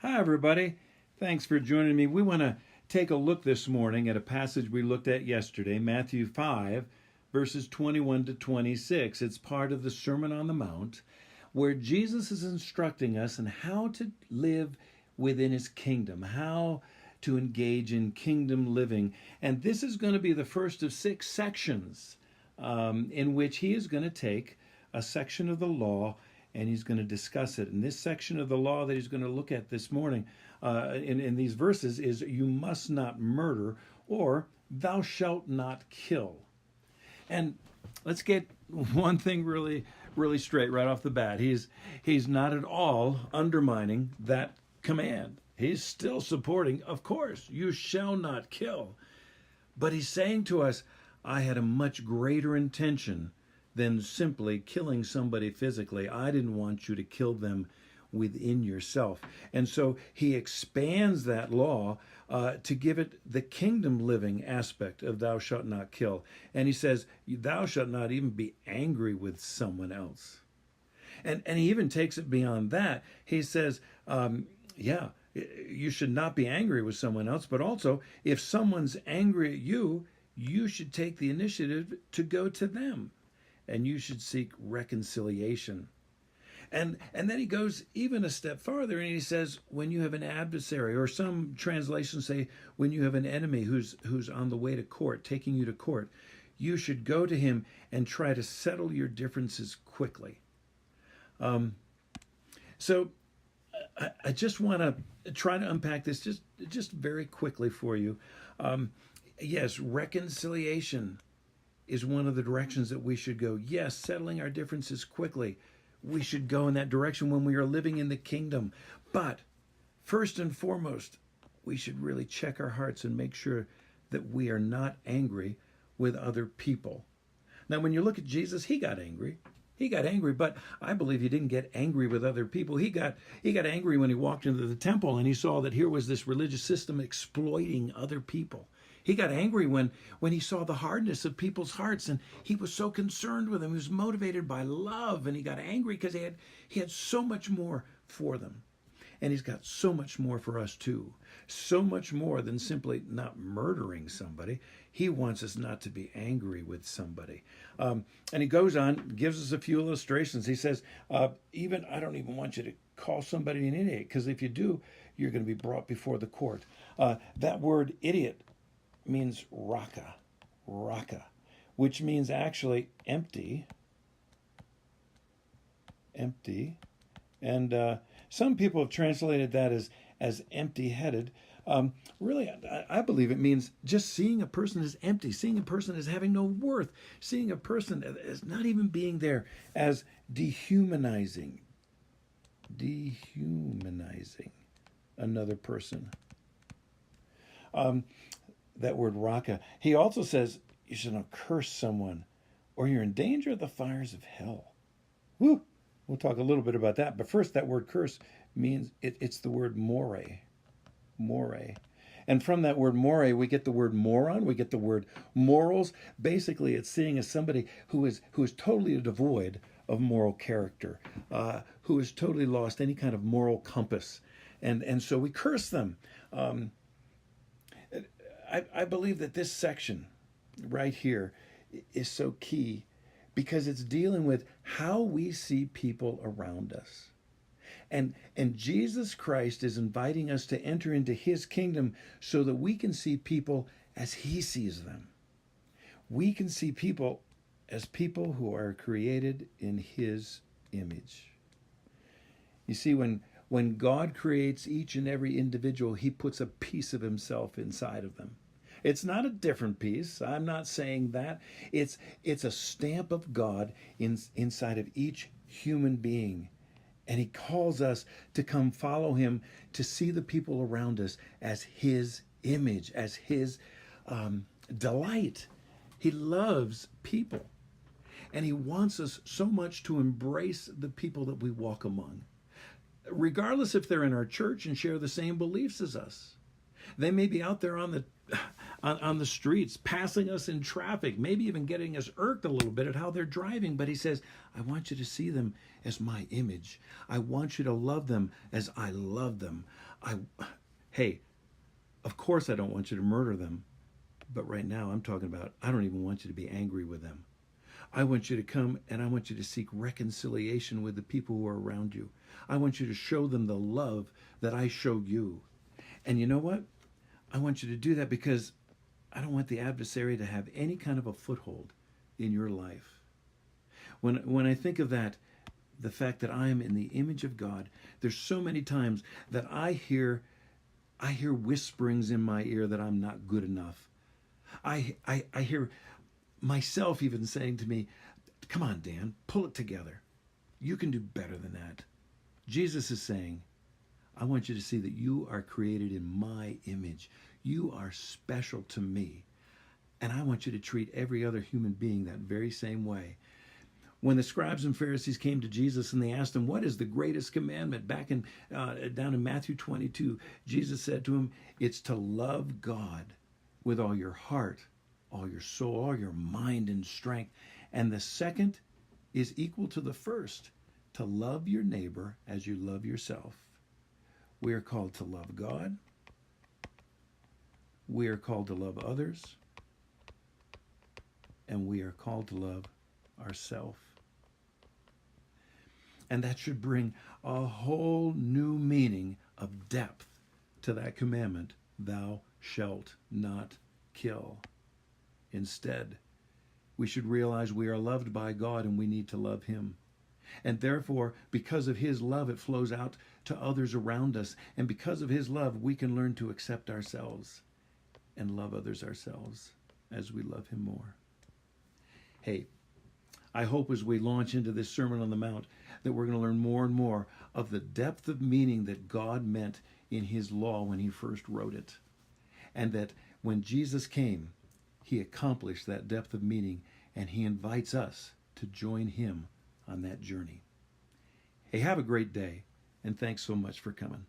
Hi, everybody. Thanks for joining me. We want to take a look this morning at a passage we looked at yesterday, Matthew 5, verses 21 to 26. It's part of the Sermon on the Mount, where Jesus is instructing us on how to live within his kingdom, how to engage in kingdom living. And this is going to be the first of 6 sections in which he is going to take a section of the law and he's going to discuss it. And this section of the law that he's going to look at this morning in these verses is you must not murder, or thou shalt not kill. And let's get one thing really straight right off the bat. He's not at all undermining that command. He's still supporting, of course, you shall not kill. But he's saying to us, I had a much greater intention than simply killing somebody physically. I didn't want you to kill them within yourself. And so he expands that law to give it the kingdom living aspect of thou shalt not kill. And he says, thou shalt not even be angry with someone else. And he even takes it beyond that. He says, you should not be angry with someone else, but also if someone's angry at you, you should take the initiative to go to them. And you should seek reconciliation. And then he goes even a step farther and he says, when you have an adversary, or some translations say, when you have an enemy who's on the way to court, taking you to court, you should go to him and try to settle your differences quickly. So I just want to try to unpack this just very quickly for you. Yes, reconciliation is one of the directions that we should go. Yes, settling our differences quickly. We should go in that direction when we are living in the kingdom. But first and foremost, we should really check our hearts and make sure that we are not angry with other people. Now, when you look at Jesus, he got angry. He got angry, but I believe he didn't get angry with other people. He got angry when he walked into the temple and he saw that here was this religious system exploiting other people. He got angry when he saw the hardness of people's hearts, and he was so concerned with them. He was motivated by love, and he got angry because he had so much more for them. And he's got so much more for us too. So much more than simply not murdering somebody. He wants us not to be angry with somebody. And he goes on, gives us a few illustrations. He says, I don't even want you to call somebody an idiot, because if you do, you're going to be brought before the court. That word idiot means raka, which means actually empty. And some people have translated that as empty-headed. Really, I believe it means just seeing a person as empty, seeing a person as having no worth, seeing a person as not even being there, as dehumanizing another person. That word raka. He also says you should not curse someone, or you're in danger of the fires of hell. Woo! We'll talk a little bit about that. But first, that word curse means it's the word more. And from that word more, we get the word moron, we get the word morals. Basically, it's seeing as somebody who is totally devoid of moral character, who has totally lost any kind of moral compass. And so we curse them. I believe that this section right here is so key because it's dealing with how we see people around us. And Jesus Christ is inviting us to enter into his kingdom so that we can see people as he sees them. We can see people as people who are created in his image. You see, when God creates each and every individual, he puts a piece of himself inside of them. It's not a different piece. I'm not saying that. It's a stamp of God inside of each human being. And he calls us to come follow him, to see the people around us as his image, as his delight. He loves people. And he wants us so much to embrace the people that we walk among, regardless if they're in our church and share the same beliefs as us. They may be out there on on the streets, passing us in traffic, maybe even getting us irked a little bit at how they're driving. But he says, I want you to see them as my image. I want you to love them as I love them. Hey, of course I don't want you to murder them. But right now I'm talking about, I don't even want you to be angry with them. I want you to come and I want you to seek reconciliation with the people who are around you. I want you to show them the love that I showed you. And you know what? I want you to do that because I don't want the adversary to have any kind of a foothold in your life. When I think of that, the fact that I am in the image of God, there's so many times that I hear whisperings in my ear that I'm not good enough. I hear myself even saying to me, come on, Dan, pull it together. You can do better than that. Jesus is saying, I want you to see that you are created in my image. You are special to me. And I want you to treat every other human being that very same way. When the scribes and Pharisees came to Jesus and they asked him, what is the greatest commandment? Back in down in Matthew 22, Jesus said to him, it's to love God with all your heart, all your soul, all your mind and strength. And the second is equal to the first, to love your neighbor as you love yourself. We are called to love God. We are called to love others. And we are called to love ourselves. And that should bring a whole new meaning of depth to that commandment, thou shalt not kill. Instead, we should realize we are loved by God and we need to love him. And therefore, because of his love, it flows out to others around us. And because of his love, we can learn to accept ourselves and love others ourselves as we love him more. Hey, I hope as we launch into this Sermon on the Mount that we're going to learn more and more of the depth of meaning that God meant in his law when he first wrote it. And that when Jesus came, he accomplished that depth of meaning, and he invites us to join him on that journey. Hey, have a great day, and thanks so much for coming.